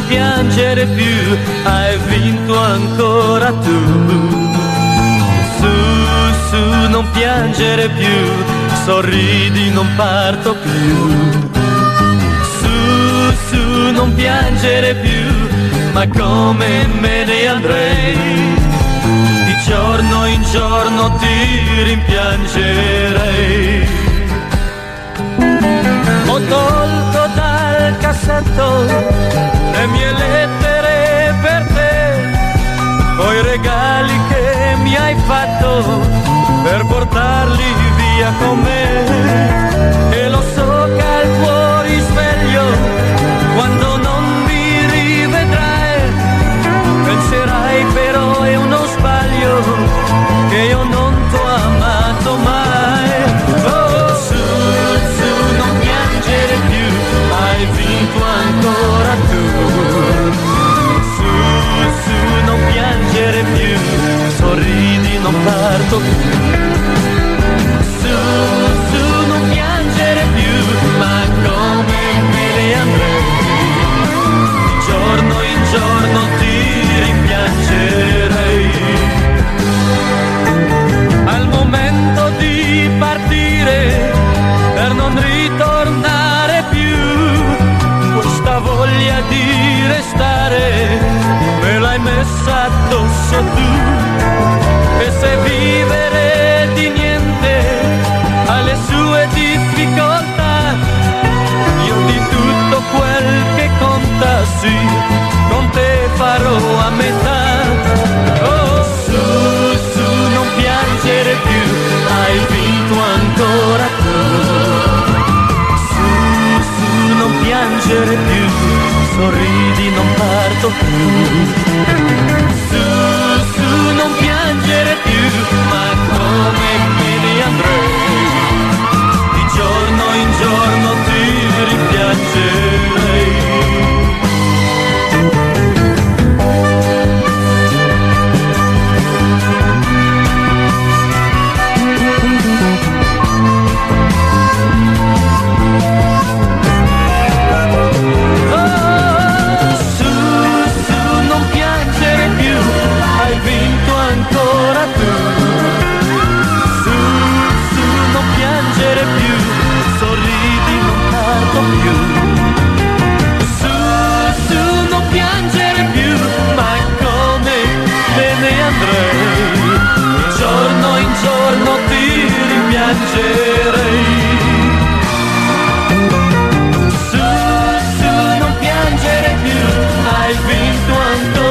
non piangere più, hai vinto ancora tu. Su, non piangere più, sorridi, non parto più. Su, non piangere più, ma come me ne andrei? Di giorno in giorno ti rimpiangerei. Ho tolto dal cassetto le mie lettere per te, coi regali che mi hai fatto per portarli via con me. E lo so che al tuo risveglio, quando non mi rivedrai, penserai però è uno sbaglio, che io non t'ho amato mai. Oh, su, non piangere più, hai vinto ancora tu. Su, non piangere più, sorridi, non parto più. Su, non piangere più, ma come me ne andrei? Di giorno in giorno ti rimpiangerei. Al momento di partire, per non ritornare più, questa voglia di restare me l'hai messa addosso tu. E se vivere di niente ha le sue difficoltà, io di tutto quel che conta, sì, con te farò a metà. Oh, su, non piangere più, hai vinto ancora tu. Su, non piangere più, sorridi, non parto più. Su, non piangere più, ma come me ne andrei? Di giorno in giorno ti rimpiangerei. Ancora tu, su, non piangere più, sorridi, non parto più. Su, non piangere più, ma come me ne andrei? Di giorno in giorno ti rimpiangerei. Su, non piangere più, hai vinto ancora.